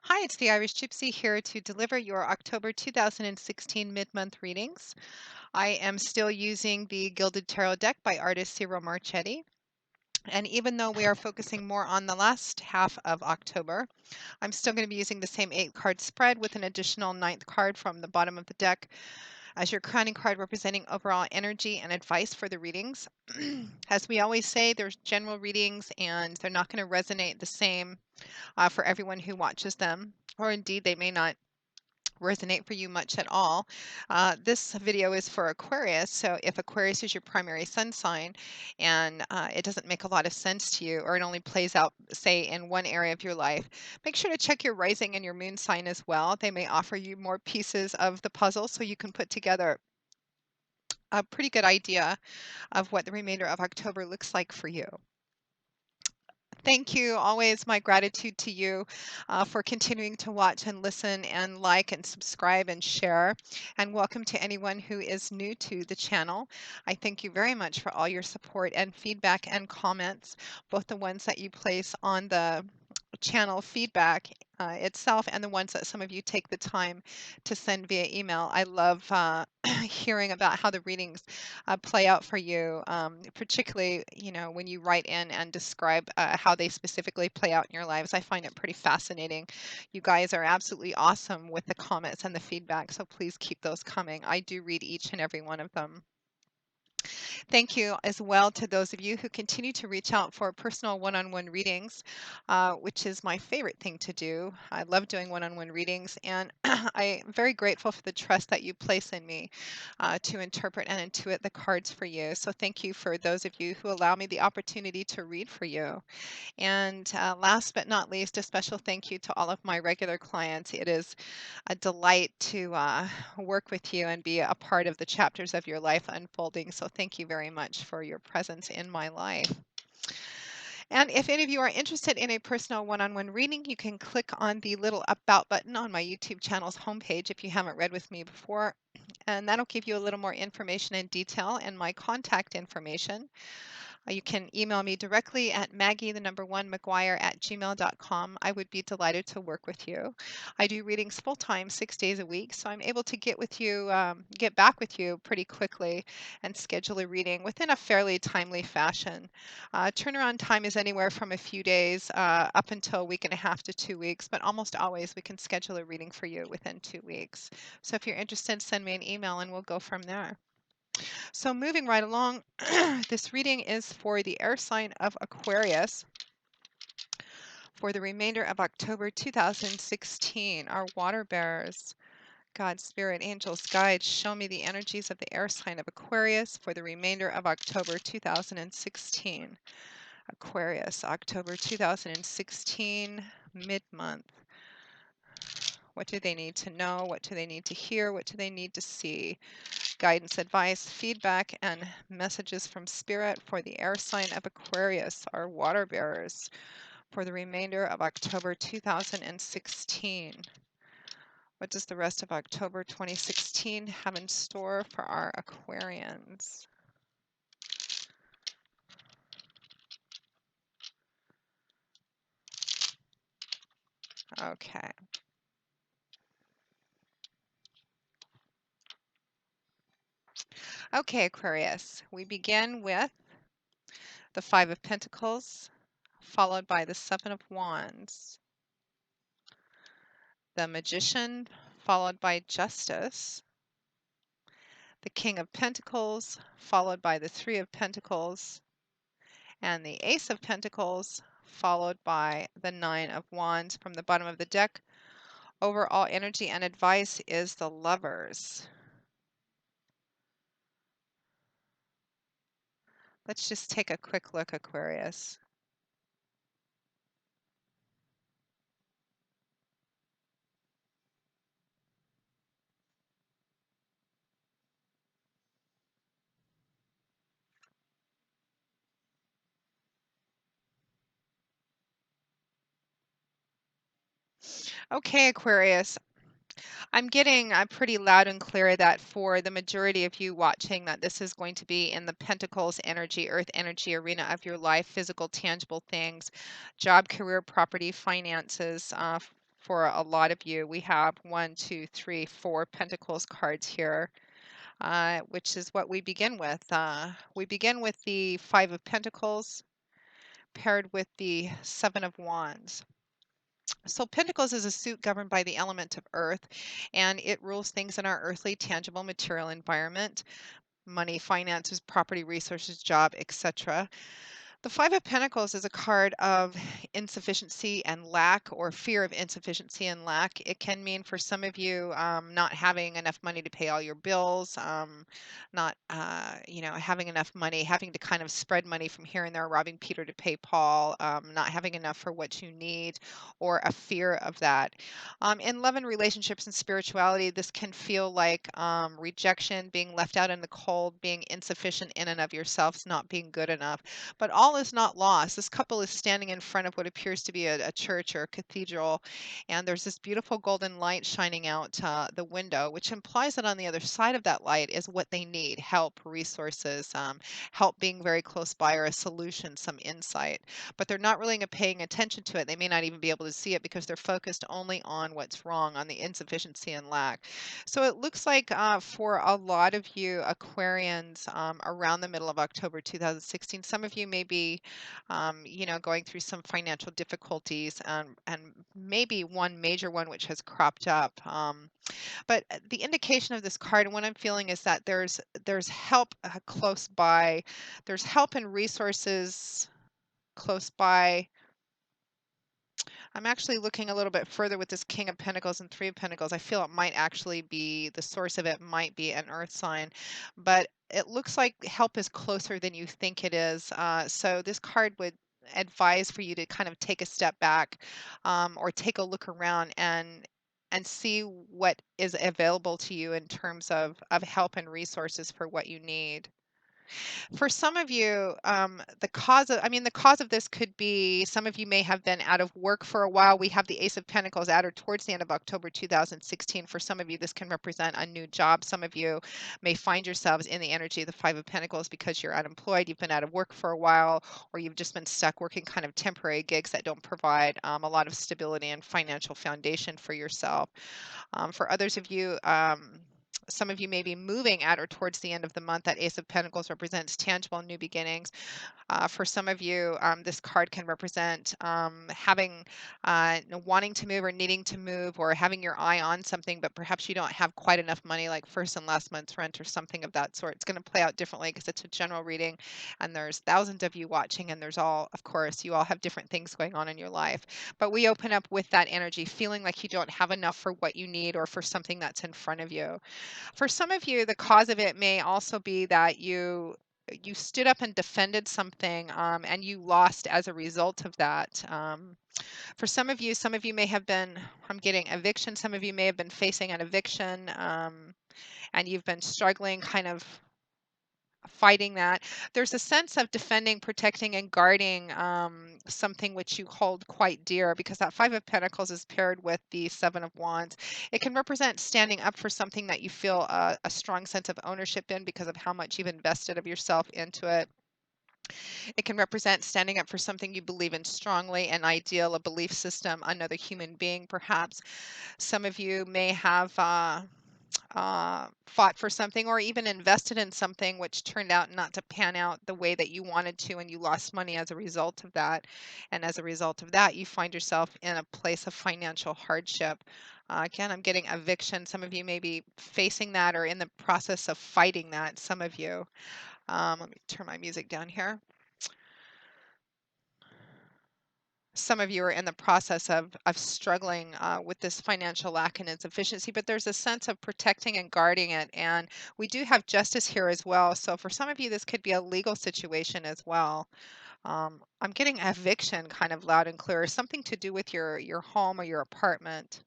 Hi, it's the Irish Gypsy here to deliver your October 2016 mid-month readings. I am still using the Gilded Tarot deck by artist Ciro Marchetti. And even though we are focusing more on the last half of October, I'm still going to be using the same 8-card spread with an additional 9th card from the bottom of the deck as your crowning card representing overall energy and advice for the readings. As we always say, there's general readings and they're not going to resonate the same for everyone who watches them, or indeed they may not resonate for you much at all. This video is for Aquarius, so if Aquarius is your primary sun sign and it doesn't make a lot of sense to you, or it only plays out, say, in one area of your life, make sure to check your rising and your moon sign as well. They may offer you more pieces of the puzzle so you can put together a pretty good idea of what the remainder of October looks like for you. Thank you. Always my gratitude to you for continuing to watch and listen and like and subscribe and share. And welcome to anyone who is new to the channel. I thank you very much for all your support and feedback and comments, both the ones that you place on the channel feedback itself and the ones that some of you take the time to send via email. I love hearing about how the readings play out for you, particularly, when you write in and describe how they specifically play out in your lives. I find it pretty fascinating. You guys are absolutely awesome with the comments and the feedback, so please keep those coming. I do read each and every one of them. Thank you as well to those of you who continue to reach out for personal one-on-one readings, which is my favorite thing to do. I love doing one-on-one readings, and I'm very grateful for the trust that you place in me to interpret and intuit the cards for you. So thank you for those of you who allow me the opportunity to read for you. And last but not least, a special thank you to all of my regular clients. It is a delight to work with you and be a part of the chapters of your life unfolding. So thank you very much for your presence in my life. And if any of you are interested in a personal one-on-one reading, you can click on the little About button on my YouTube channel's homepage if you haven't read with me before. And that'll give you a little more information and detail and my contact information. You can email me directly at maggie1mcguire@gmail.com. I would be delighted to work with you. I do readings full time, 6 days a week, so I'm able to get back with you pretty quickly and schedule a reading within a fairly timely fashion. Turnaround time is anywhere from a few days up until a week and a half to 2 weeks, but almost always we can schedule a reading for you within 2 weeks. So if you're interested, send me an email and we'll go from there. So moving right along, this reading is for the air sign of Aquarius for the remainder of October 2016. Our water bearers, God, Spirit, Angels, Guides, show me the energies of the air sign of Aquarius for the remainder of October 2016. Aquarius, October 2016, mid-month. What do they need to know? What do they need to hear? What do they need to see? Guidance, advice, feedback, and messages from Spirit for the air sign of Aquarius, our water bearers, for the remainder of October 2016. What does the rest of October 2016 have in store for our Aquarians? Okay. Okay, Aquarius, we begin with the Five of Pentacles, followed by the Seven of Wands, the Magician, followed by Justice, the King of Pentacles, followed by the Three of Pentacles, and the Ace of Pentacles, followed by the Nine of Wands. From the bottom of the deck, overall energy and advice is the Lovers. Let's just take a quick look, Aquarius. Okay, Aquarius, I'm getting pretty loud and clear that for the majority of you watching that this is going to be in the Pentacles energy, Earth energy arena of your life, physical, tangible things, job, career, property, finances, for a lot of you. We have 4 Pentacles cards here, which is what we begin with. We begin with the Five of Pentacles paired with the Seven of Wands. So Pentacles is a suit governed by the element of earth, and it rules things in our earthly, tangible, material environment: money, finances, property, resources, job, etc. The Five of Pentacles is a card of insufficiency and lack, or fear of insufficiency and lack. It can mean for some of you not having enough money to pay all your bills, not having enough money, having to kind of spread money from here and there, robbing Peter to pay Paul, not having enough for what you need, or a fear of that. In love and relationships and spirituality, this can feel like rejection, being left out in the cold, being insufficient in and of yourselves, not being good enough. But all is not lost. This couple is standing in front of what appears to be a church or a cathedral, and there's this beautiful golden light shining out the window, which implies that on the other side of that light is what they need: help, resources, help being very close by, or a solution, some insight. But they're not really paying attention to it. They may not even be able to see it because they're focused only on what's wrong, on the insufficiency and lack. So it looks like for a lot of you Aquarians, around the middle of October 2016, some of you may be, going through some financial difficulties, and maybe one major one which has cropped up. But the indication of this card and what I'm feeling is that there's help close by. There's help and resources close by. I'm actually looking a little bit further with this King of Pentacles and Three of Pentacles. I feel it might actually be the source of it, might be an earth sign, but it looks like help is closer than you think it is. So this card would advise for you to kind of take a step back, or take a look around and see what is available to you in terms of help and resources for what you need. For some of you, the cause of this could be some of you may have been out of work for a while. We have the Ace of Pentacles at or towards the end of October 2016. For some of you, this can represent a new job. Some of you may find yourselves in the energy of the Five of Pentacles because you're unemployed, you've been out of work for a while, or you've just been stuck working kind of temporary gigs that don't provide a lot of stability and financial foundation for yourself. For others of you, some of you may be moving at or towards the end of the month. That Ace of Pentacles represents tangible new beginnings. For some of you, this card can represent having, wanting to move or needing to move, or having your eye on something, but perhaps you don't have quite enough money, like first and last month's rent or something of that sort. It's going to play out differently because it's a general reading, and there's thousands of you watching, and there's all, of course, you all have different things going on in your life. But we open up with that energy, feeling like you don't have enough for what you need or for something that's in front of you. For some of you, the cause of it may also be that you stood up and defended something, and you lost as a result of that. For some of you may have been, I'm getting eviction. Some of you may have been facing an eviction, and you've been struggling, kind of fighting that. There's a sense of defending, protecting, and guarding something which you hold quite dear, because that Five of Pentacles is paired with the Seven of Wands. It can represent standing up for something that you feel a strong sense of ownership in because of how much you've invested of yourself into it. It can represent standing up for something you believe in strongly, an ideal, a belief system, another human being, perhaps. Some of you may have fought for something, or even invested in something which turned out not to pan out the way that you wanted to, and you lost money as a result of that. And as a result of that, you find yourself in a place of financial hardship. Again, I'm getting eviction. Some of you may be facing that or in the process of fighting that. Some of you. Let me turn my music down here. Some of you are in the process of struggling with this financial lack and insufficiency, but there's a sense of protecting and guarding it. And we do have justice here as well. So for some of you, this could be a legal situation as well. I'm getting eviction kind of loud and clear, something to do with your home or your apartment.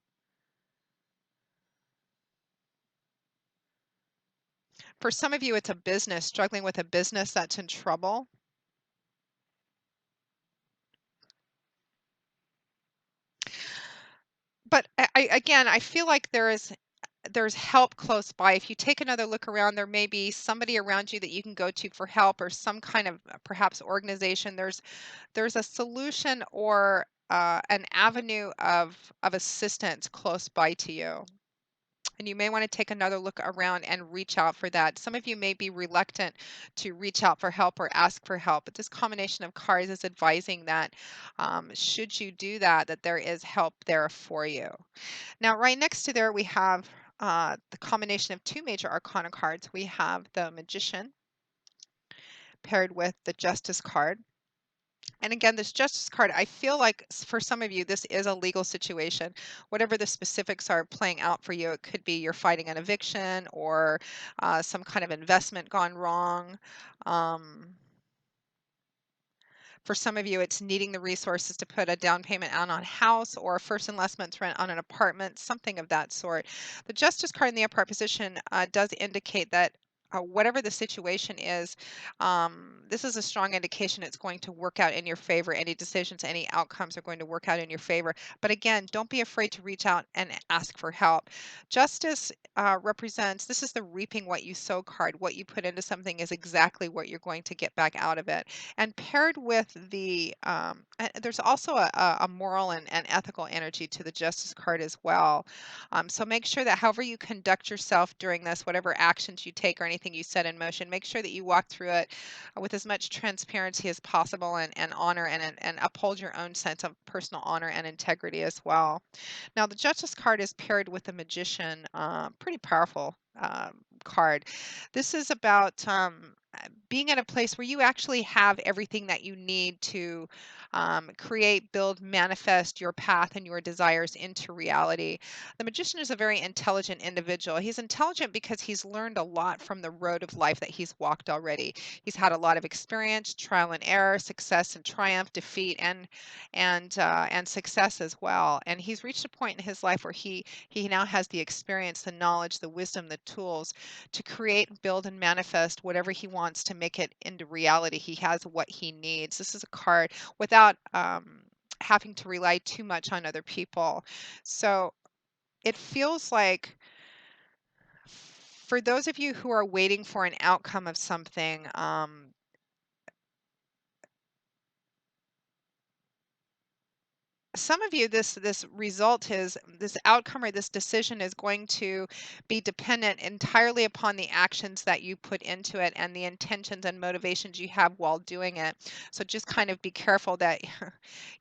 For some of you, it's a business, struggling with a business that's in trouble. But again, I feel like there's help close by. If you take another look around, there may be somebody around you that you can go to for help, or some kind of perhaps organization. There's a solution, or an avenue of assistance close by to you. And you may want to take another look around and reach out for that. Some of you may be reluctant to reach out for help or ask for help, but this combination of cards is advising that should you do that, that there is help there for you. Now, right next to there, we have the combination of two major arcana cards. We have the Magician paired with the Justice card. And again, this justice card, I feel like for some of you, this is a legal situation. Whatever the specifics are playing out for you, it could be you're fighting an eviction or some kind of investment gone wrong. Um, for some of you, it's needing the resources to put a down payment out on a house or first and last month's rent on an apartment, something of that sort. The justice card in the upright position does indicate that whatever the situation is, this is a strong indication it's going to work out in your favor. Any decisions, any outcomes are going to work out in your favor. But again, don't be afraid to reach out and ask for help. Justice represents, this is the reaping what you sow card. What you put into something is exactly what you're going to get back out of it. And paired with the, there's also a moral and ethical energy to the justice card as well. So make sure that however you conduct yourself during this, whatever actions you take or anything you set in motion, make sure that you walk through it with as much transparency as possible and honor and uphold your own sense of personal honor and integrity as well. Now, the justice card is paired with the magician, pretty powerful card. This is about being at a place where you actually have everything that you need to create, build, manifest your path and your desires into reality. The magician is a very intelligent individual. He's intelligent because he's learned a lot from the road of life that he's walked already. He's had a lot of experience, trial and error, success and triumph, defeat and success as well. And he's reached a point in his life where he now has the experience, the knowledge, the wisdom, the tools to create, build, and manifest whatever he wants to make it into reality. He has what he needs. This is a card without having to rely too much on other people. So it feels like for those of you who are waiting for an outcome of something, some of you, this result is this outcome or this decision is going to be dependent entirely upon the actions that you put into it and the intentions and motivations you have while doing it. So just kind of be careful that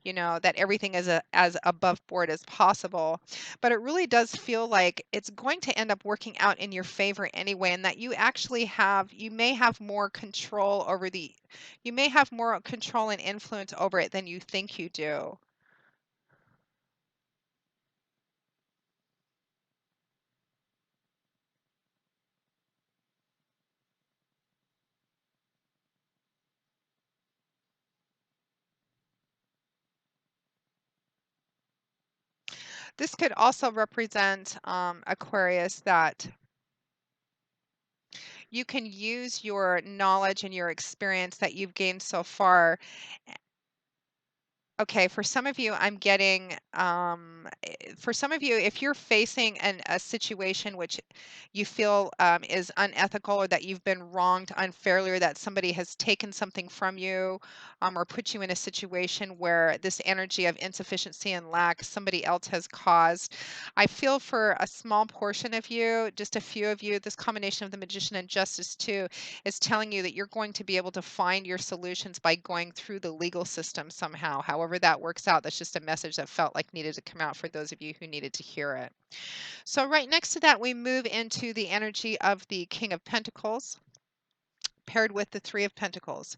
you know that everything is as above board as possible. But it really does feel like it's going to end up working out in your favor anyway, and that you may have more control over you may have more control and influence over it than you think you do. This could also represent, Aquarius, that you can use your knowledge and your experience that you've gained so far. Okay, for some of you, I'm getting, for some of you, if you're facing a situation which you feel is unethical or that you've been wronged unfairly or that somebody has taken something from you or put you in a situation where this energy of insufficiency and lack somebody else has caused, I feel for a small portion of you, just a few of you, this combination of the magician and justice too is telling you that you're going to be able to find your solutions by going through the legal system somehow. However that works out, that's just a message that felt like needed to come out for those of you who needed to hear it. So right next to that, we move into the energy of the King of Pentacles paired with the Three of Pentacles.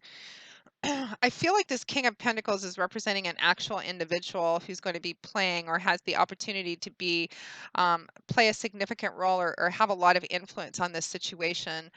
I feel like this King of Pentacles is representing an actual individual who's going to be playing or has the opportunity to be play a significant role or have a lot of influence on this situation.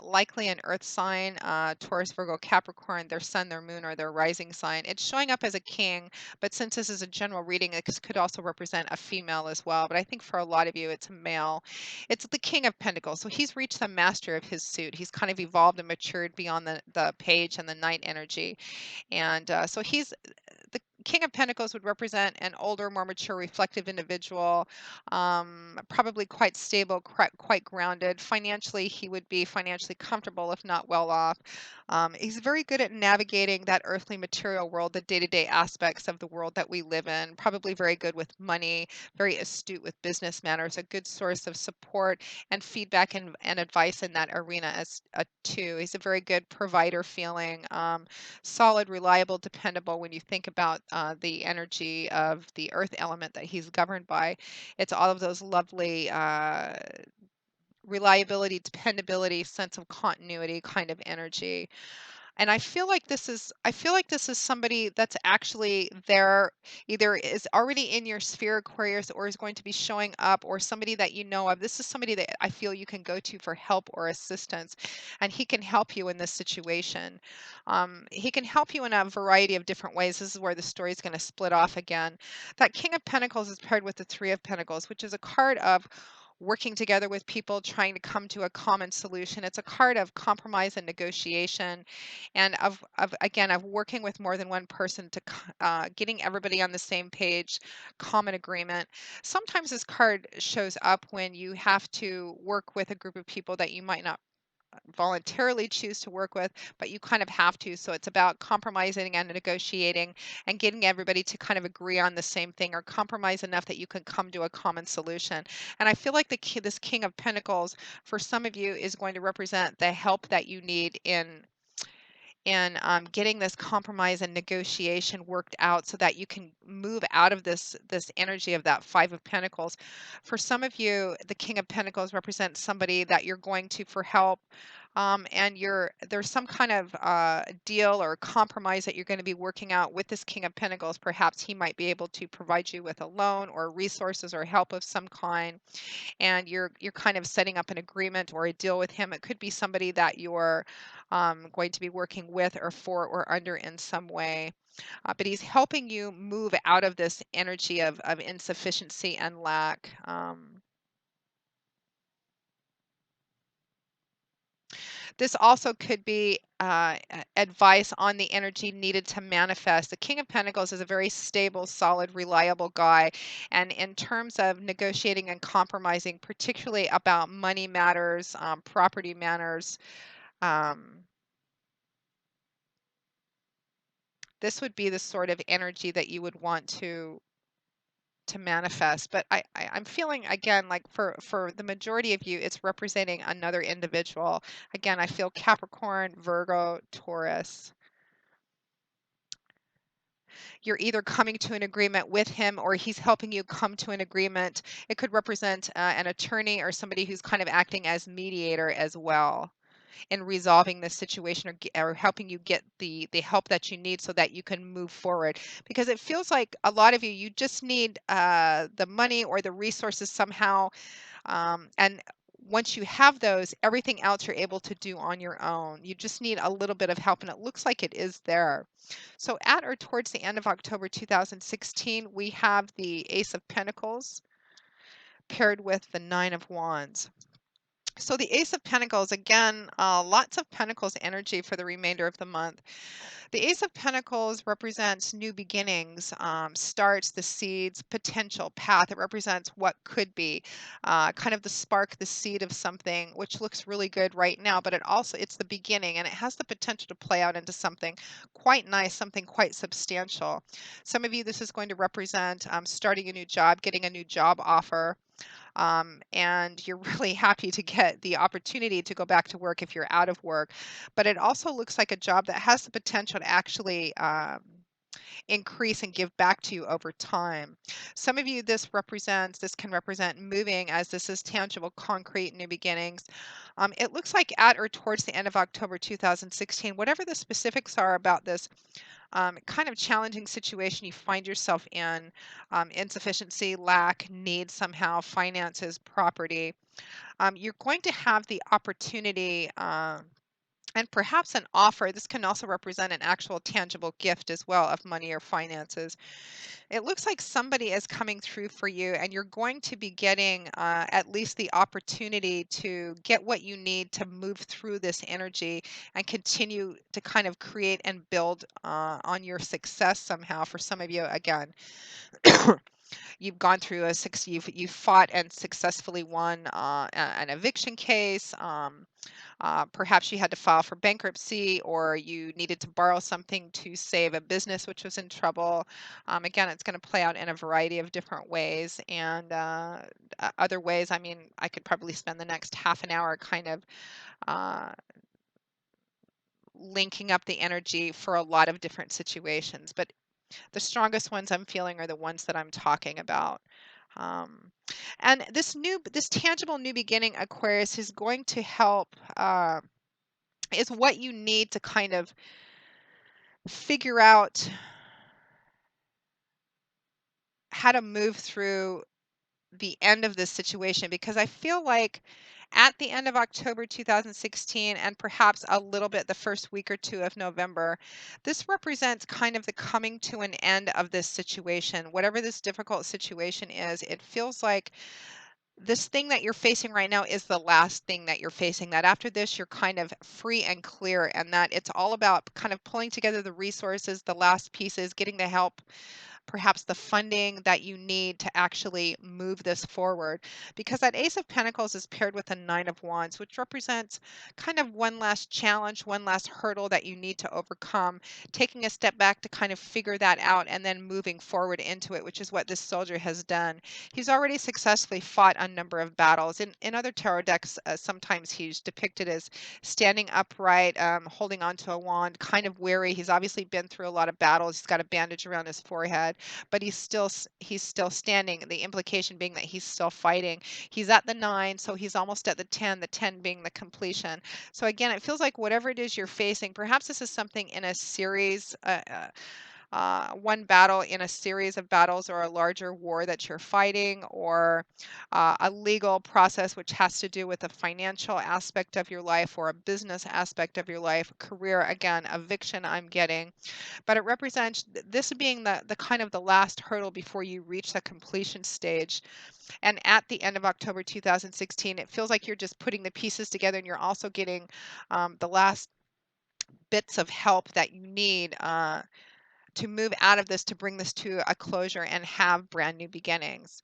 Likely an Earth sign, Taurus, Virgo, Capricorn, their Sun, their Moon, or their rising sign. It's showing up as a king, but since this is a general reading, it could also represent a female as well. But I think for a lot of you, it's a male. It's the King of Pentacles. So he's reached the master of his suit. He's kind of evolved and matured beyond the page and the knight energy. And so he's the King of Pentacles would represent an older, more mature, reflective individual, probably quite stable, quite grounded. Financially, he would be financially comfortable, if not well off. He's very good at navigating that earthly material world, the day-to-day aspects of the world that we live in. Probably very good with money, very astute with business matters, a good source of support and feedback and advice in that arena as too. He's a very good provider feeling, solid, reliable, dependable. When you think about the energy of the earth element that he's governed by, it's all of those lovely reliability, dependability, sense of continuity kind of energy. And I feel like this is somebody that's actually there, either is already in your sphere, Aquarius, or is going to be showing up, or somebody that you know of. This is somebody that I feel you can go to for help or assistance, and he can help you in this situation. He can help you in a variety of different ways. This is where the story is going to split off again. That King of Pentacles is paired with the Three of Pentacles, which is a card of working together with people, trying to come to a common solution. It's a card of compromise and negotiation, and of again of working with more than one person to getting everybody on the same page, common agreement. Sometimes this card shows up when you have to work with a group of people that you might not voluntarily choose to work with, but you kind of have to. So it's about compromising and negotiating and getting everybody to kind of agree on the same thing, or compromise enough that you can come to a common solution. And I feel like this King of Pentacles for some of you is going to represent the help that you need in getting this compromise and negotiation worked out so that you can move out of this energy of that Five of Pentacles. For some of you, the King of Pentacles represents somebody that you're going to for help. And there's some kind of deal or compromise that you're going to be working out with this King of Pentacles. Perhaps he might be able to provide you with a loan or resources or help of some kind, and you're kind of setting up an agreement or a deal with him. It could be somebody that you're going to be working with or for or under in some way. But he's helping you move out of this energy of insufficiency and lack. This also could be advice on the energy needed to manifest. The King of Pentacles is a very stable, solid, reliable guy. And in terms of negotiating and compromising, particularly about money matters, property matters, um, this would be the sort of energy that you would want to manifest. But I'm feeling again like for the majority of you, it's representing another individual. Again, I feel Capricorn, Virgo, Taurus. You're either coming to an agreement with him or he's helping you come to an agreement. It could represent an attorney or somebody who's kind of acting as mediator as well in resolving this situation, or helping you get the help that you need so that you can move forward. Because it feels like a lot of you just need the money or the resources somehow, and once you have those, everything else you're able to do on your own. You just need a little bit of help, and it looks like it is there. So at or towards the end of October 2016, we have the Ace of Pentacles paired with the Nine of Wands. So the Ace of Pentacles, again, lots of Pentacles energy for the remainder of the month. The Ace of Pentacles represents new beginnings, starts, the seeds, potential, path. It represents what could be, kind of the spark, the seed of something, which looks really good right now, but it's the beginning, and it has the potential to play out into something quite nice, something quite substantial. Some of you, this is going to represent starting a new job, getting a new job offer, and you're really happy to get the opportunity to go back to work if you're out of work. But it also looks like a job that has the potential to actually increase and give back to you over time. Some of you, this can represent moving, as this is tangible, concrete, new beginnings. It looks like at or towards the end of October 2016, whatever the specifics are about this kind of challenging situation you find yourself in, insufficiency, lack, need somehow, finances, property, you're going to have the opportunity, and perhaps an offer. This can also represent an actual tangible gift as well of money or finances. It looks like somebody is coming through for you, and you're going to be getting at least the opportunity to get what you need to move through this energy and continue to kind of create and build on your success somehow. For some of you, again, you've gone through you've fought and successfully won an eviction case. Perhaps you had to file for bankruptcy, or you needed to borrow something to save a business which was in trouble. Again, it's going to play out in a variety of different ways. And other ways, I mean, I could probably spend the next half an hour kind of uh, linking up the energy for a lot of different situations. But the strongest ones I'm feeling are the ones that I'm talking about. Um, and this tangible new beginning, Aquarius, is going to help. Is what you need to kind of figure out how to move through the end of this situation, because I feel like at the end of October 2016, and perhaps a little bit the first week or two of November, this represents kind of the coming to an end of this situation. Whatever this difficult situation is, it feels like this thing that you're facing right now is the last thing that you're facing, that after this you're kind of free and clear, and that it's all about kind of pulling together the resources, the last pieces, getting the help, perhaps the funding that you need to actually move this forward. Because that Ace of Pentacles is paired with a Nine of Wands, which represents kind of one last challenge, one last hurdle that you need to overcome, taking a step back to kind of figure that out and then moving forward into it, which is what this soldier has done. He's already successfully fought a number of battles. In other tarot decks, sometimes he's depicted as standing upright, holding onto a wand, kind of weary. He's obviously been through a lot of battles. He's got a bandage around his forehead, but he's still standing. The implication being that he's still fighting. He's at the 9, so he's almost at the 10. The 10 being the completion. So again, it feels like whatever it is you're facing, perhaps this is something in a series. One battle in a series of battles, or a larger war that you're fighting, or a legal process which has to do with a financial aspect of your life, or a business aspect of your life, career, again, eviction I'm getting. But it represents this being the kind of the last hurdle before you reach the completion stage. And at the end of October 2016, it feels like you're just putting the pieces together, and you're also getting the last bits of help that you need to move out of this, to bring this to a closure and have brand new beginnings.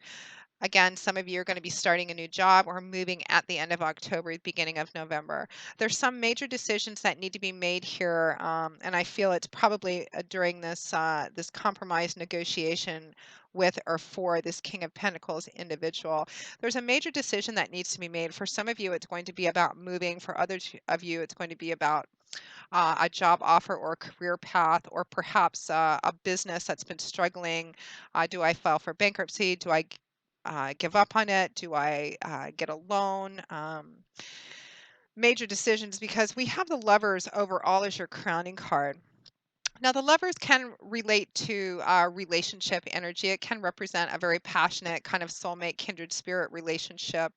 Again, some of you are going to be starting a new job or moving at the end of October, beginning of November. There's some major decisions that need to be made here, and I feel it's probably during this compromise negotiation with or for this King of Pentacles individual. There's a major decision that needs to be made. For some of you, it's going to be about moving. For others of you, it's going to be about a job offer or a career path, or perhaps a business that's been struggling. Do I file for bankruptcy? Do I give up on it? Do I get a loan? Major decisions, because we have the Lovers overall as your crowning card. Now, the Lovers can relate to relationship energy. It can represent a very passionate kind of soulmate, kindred spirit relationship.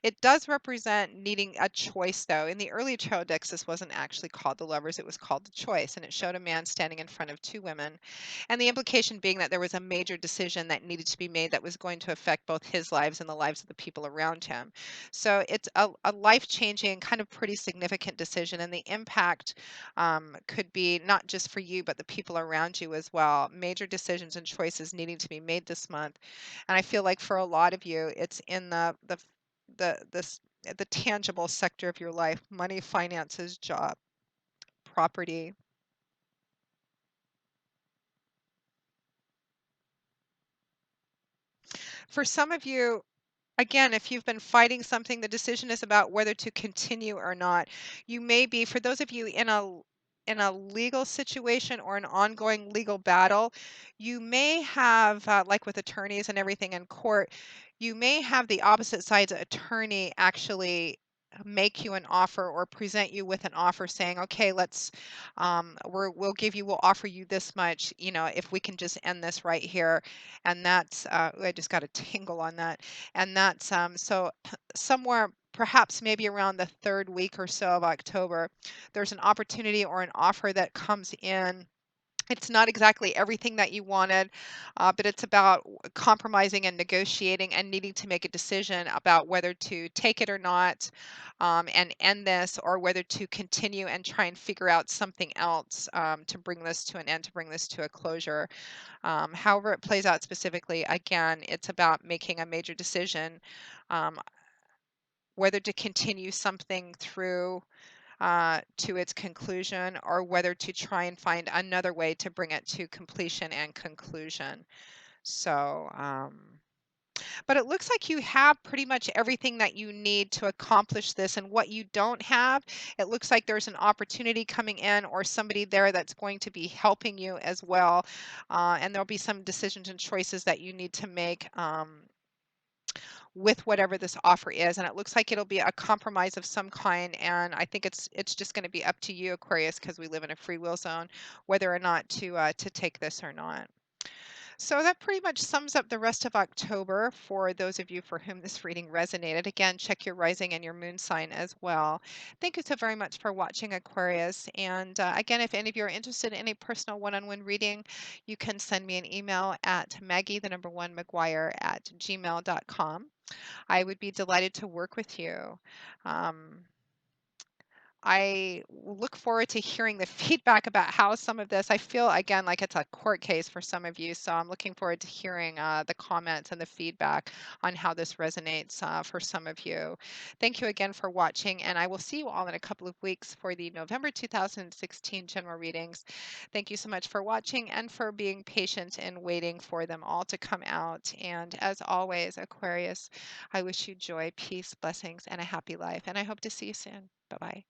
It does represent needing a choice, though. In the early tarot decks, this wasn't actually called the Lovers, it was called the Choice, and it showed a man standing in front of two women. And the implication being that there was a major decision that needed to be made that was going to affect both his lives and the lives of the people around him. So it's a life changing, kind of pretty significant decision, and the impact could be not just for you, but the people around you as well. Major decisions and choices needing to be made this month. And I feel like for a lot of you, it's in the tangible sector of your life: money, finances, job, property. For some of you, again, if you've been fighting something, the decision is about whether to continue or not. You may be, for those of you in a legal situation or an ongoing legal battle, you may have, like with attorneys and everything in court, you may have the opposite side's attorney actually make you an offer or present you with an offer saying, okay, we'll offer you this much, if we can just end this right here. And that's, I just got a tingle on that. And that's, so somewhere perhaps maybe around the third week or so of October, there's an opportunity or an offer that comes in It's not exactly everything that you wanted, but it's about compromising and negotiating and needing to make a decision about whether to take it or not, and end this, or whether to continue and try and figure out something else, to bring this to an end, to bring this to a closure. However it plays out specifically, again, it's about making a major decision, um, whether to continue something through to its conclusion, or whether to try and find another way to bring it to completion and conclusion. So, but it looks like you have pretty much everything that you need to accomplish this. And what you don't have, it looks like there's an opportunity coming in, or somebody there that's going to be helping you as well. And there'll be some decisions and choices that you need to make. With whatever this offer is, and it looks like it'll be a compromise of some kind, and I think it's just going to be up to you, Aquarius, because we live in a free will zone, whether or not to take this or not. So that pretty much sums up the rest of October for those of you for whom this reading resonated. Again, check your rising and your moon sign as well. Thank you so very much for watching, Aquarius. And again, if any of you are interested in a personal one-on-one reading, you can send me an email at Maggie, the number one, McGuire at gmail.com. I would be delighted to work with you. Um, I look forward to hearing the feedback about how some of this, I feel again like it's a court case for some of you. So I'm looking forward to hearing the comments and the feedback on how this resonates for some of you. Thank you again for watching, and I will see you all in a couple of weeks for the November 2016 general readings. Thank you so much for watching and for being patient and waiting for them all to come out. And as always, Aquarius, I wish you joy, peace, blessings, and a happy life. And I hope to see you soon. Bye-bye.